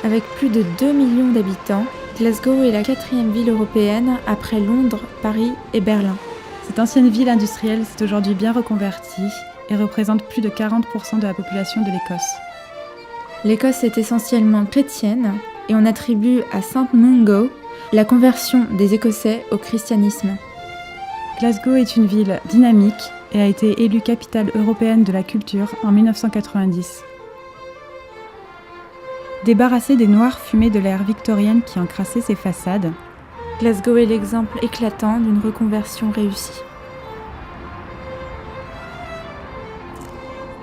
Avec plus de 2 millions d'habitants, Glasgow est la 4e ville européenne après Londres, Paris et Berlin. Cette ancienne ville industrielle s'est aujourd'hui bien reconvertie et représente plus de 40% de la population de l'Écosse. L'Écosse est essentiellement chrétienne et on attribue à Saint Mungo la conversion des Écossais au christianisme. Glasgow est une ville dynamique et a été élue capitale européenne de la culture en 1990. Débarrassée des noires fumées de l'ère victorienne qui encrassaient ses façades, Glasgow est l'exemple éclatant d'une reconversion réussie.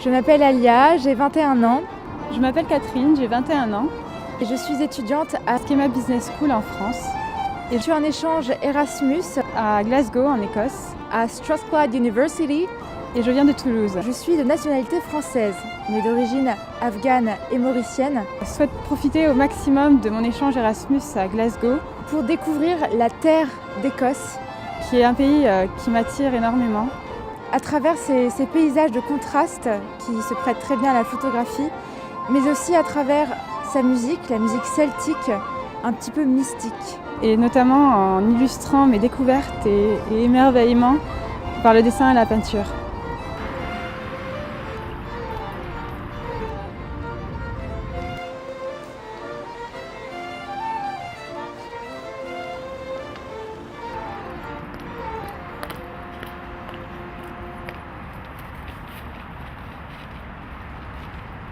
Je m'appelle Alia, j'ai 21 ans. Je m'appelle Catherine, j'ai 21 ans. Et je suis étudiante à Schema Business School en France. Et je suis en échange Erasmus à Glasgow en Écosse. À Strathclyde University. Et je viens de Toulouse. Je suis de nationalité française, mais d'origine afghane et mauricienne. Je souhaite profiter au maximum de mon échange Erasmus à Glasgow pour découvrir la terre d'Écosse, qui est un pays qui m'attire énormément. À travers ces paysages de contraste qui se prêtent très bien à la photographie, mais aussi à travers sa musique, la musique celtique, un petit peu mystique. Et notamment en illustrant mes découvertes et émerveillements par le dessin et la peinture.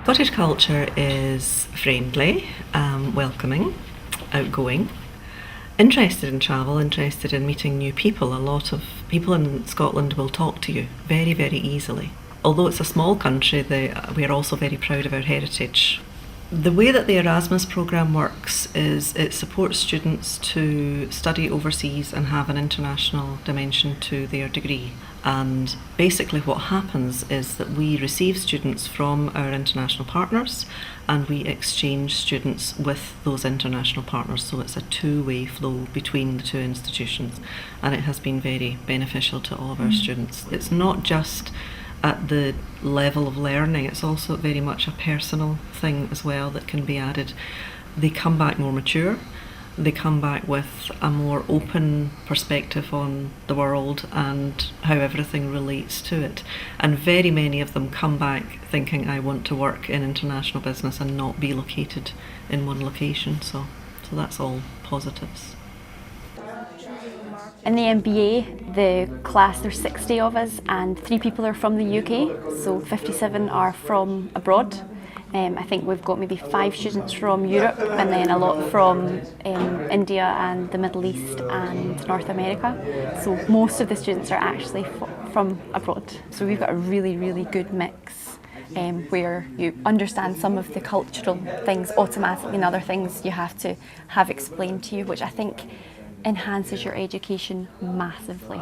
Cottage culture is friendly, welcoming, outgoing, interested in travel, interested in meeting new people. A lot of people in Scotland will talk to you very, very easily. Although it's a small country, we are also very proud of our heritage. The way that the Erasmus programme works is it supports students to study overseas and have an international dimension to their degree. And basically what happens is that we receive students from our international partners and we exchange students with those international partners. So it's a two-way flow between the two institutions, and it has been very beneficial to all of our students. It's not just at the level of learning, it's also very much a personal thing as well that can be added. They come back more mature, they come back with a more open perspective on the world and how everything relates to it. And very many of them come back thinking, I want to work in international business and not be located in one location. So that's all positives. In the MBA, the class, there's 60 of us and 3 people are from the UK, so 57 are from abroad. I think we've got maybe 5 students from Europe and then a lot from India and the Middle East and North America. So most of the students are actually from abroad. So we've got a really, really good mix where you understand some of the cultural things automatically and other things you have to have explained to you, which I think enhances your education massively.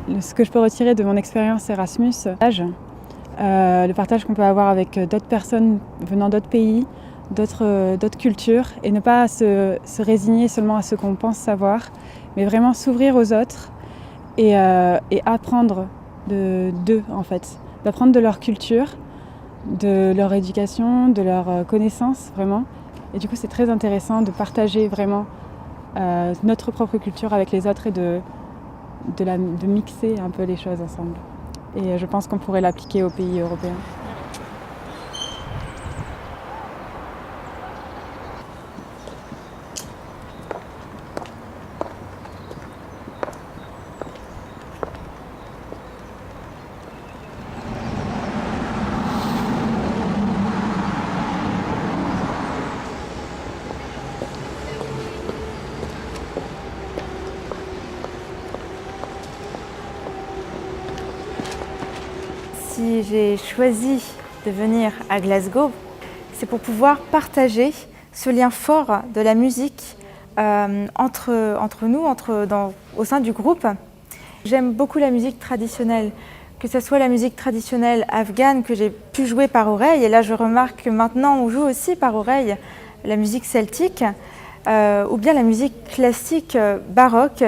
Ce que je peux retirer de mon expérience Erasmus, le partage qu'on peut avoir avec d'autres personnes venant d'autres pays, d'autres cultures, et ne pas se résigner seulement à ce qu'on pense savoir, mais vraiment s'ouvrir aux autres et apprendre d'eux en fait, d'apprendre de leur culture, de leur éducation, de leurs connaissances vraiment. Et du coup c'est très intéressant de partager vraiment notre propre culture avec les autres et de mixer un peu les choses ensemble. Et je pense qu'on pourrait l'appliquer aux pays européens. Si j'ai choisi de venir à Glasgow, c'est pour pouvoir partager ce lien fort de la musique entre nous, au sein du groupe. J'aime beaucoup la musique traditionnelle, que ce soit la musique traditionnelle afghane que j'ai pu jouer par oreille, et là je remarque que maintenant on joue aussi par oreille la musique celtique, ou bien la musique classique baroque.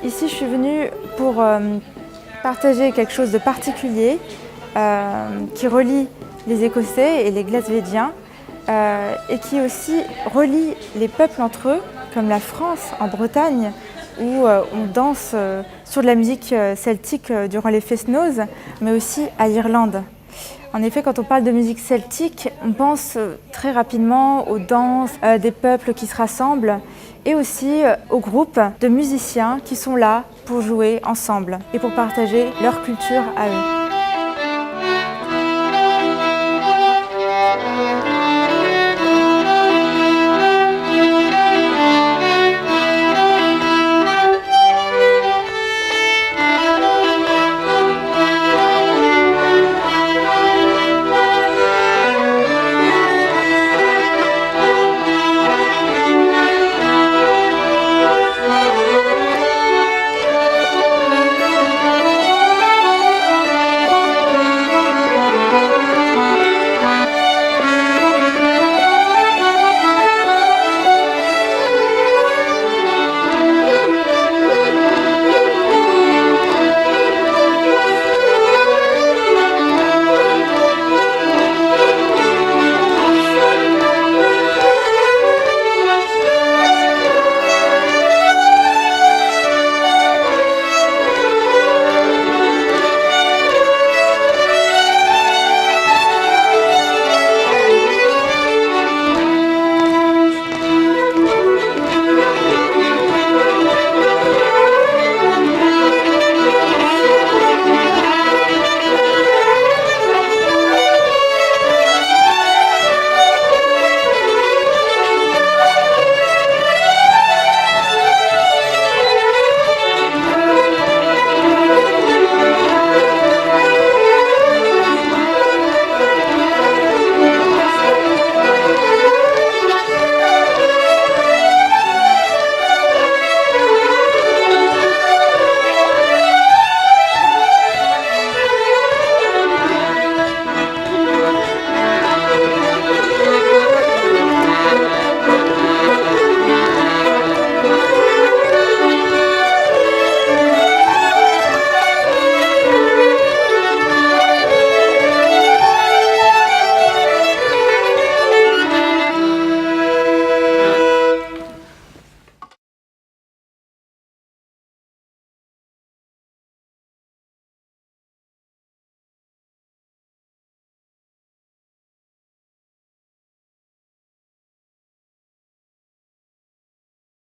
Ici je suis venue pour partager quelque chose de particulier, qui relie les Écossais et les Glasvédiens et qui aussi relie les peuples entre eux, comme la France en Bretagne où on danse sur de la musique celtique durant les fest-noz, mais aussi à l'Irlande. En effet, quand on parle de musique celtique, on pense très rapidement aux danses des peuples qui se rassemblent et aussi aux groupes de musiciens qui sont là pour jouer ensemble et pour partager leur culture à eux.